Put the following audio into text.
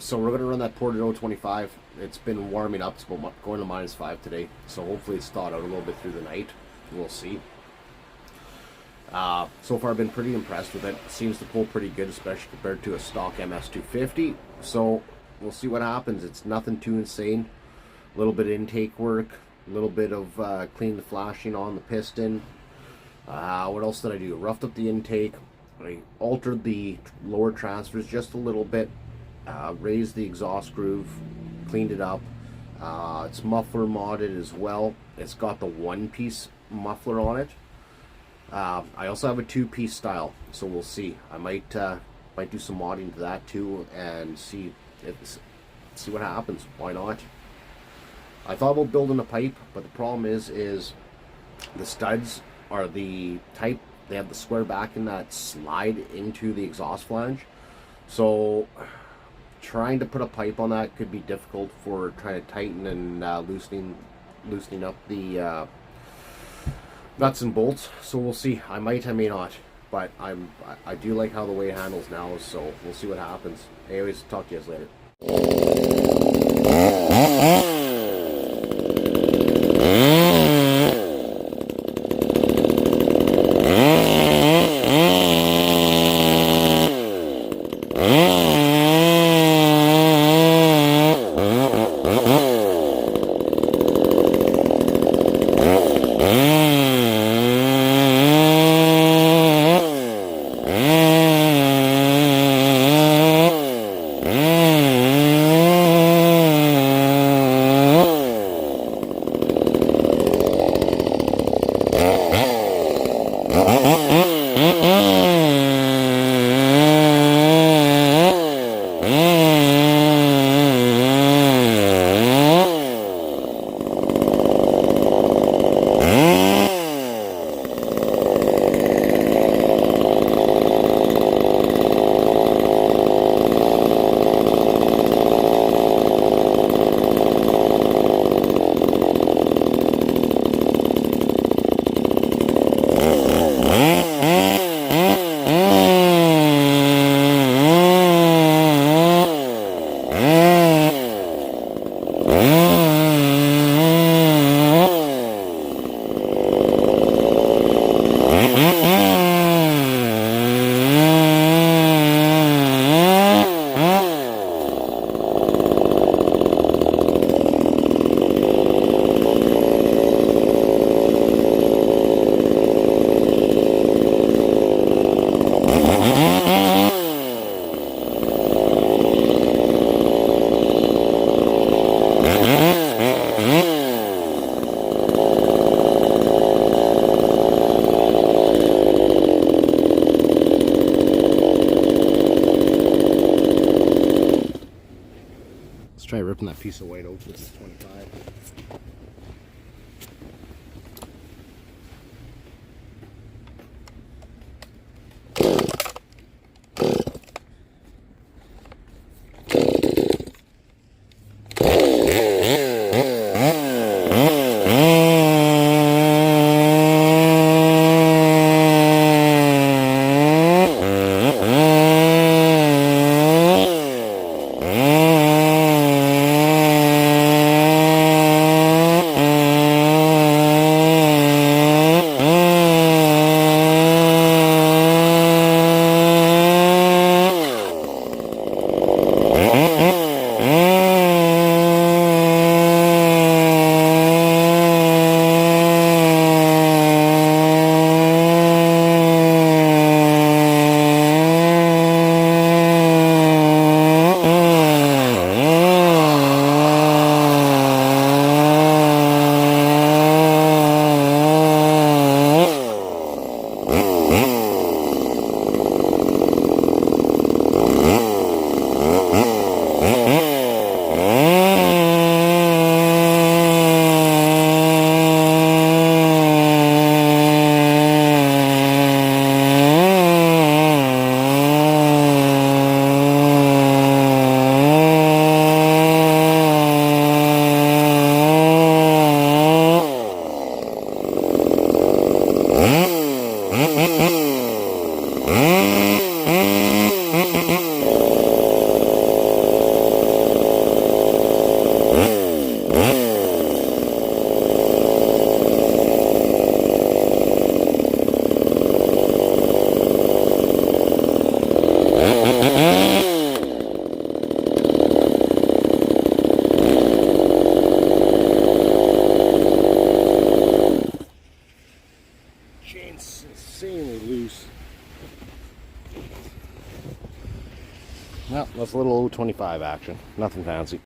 So we're going to run that ported 025. It's been warming up. It's going to -5 today. So hopefully it's thawed out a little bit through the night. We'll see. So far I've been pretty impressed with it. Seems to pull pretty good, especially compared to a stock ms250. So we'll see what happens. It's nothing too insane. A little bit of intake work. A little bit of clean the flashing on the piston. What else did I do? Roughed up the intake. I altered the lower transfers just a little bit. Raised the exhaust groove. Cleaned it up. It's muffler modded as well. It's got the one-piece muffler on it. I also have a two-piece Stihl, so we'll see. I might do some modding to that too and see what happens. Why not? I thought about building a pipe, but the problem is the studs are the type, they have the square backing that slide into the exhaust flange. So trying to put a pipe on that could be difficult for trying to tighten and loosening up the nuts and bolts. So we'll see. I might, I may not, but I do like how the way it handles now, so we'll see what happens. Anyways, talk to you guys later. Let's try ripping that piece of white oak with this 25. insanely loose. Well, that's a little 025 action. Nothing fancy.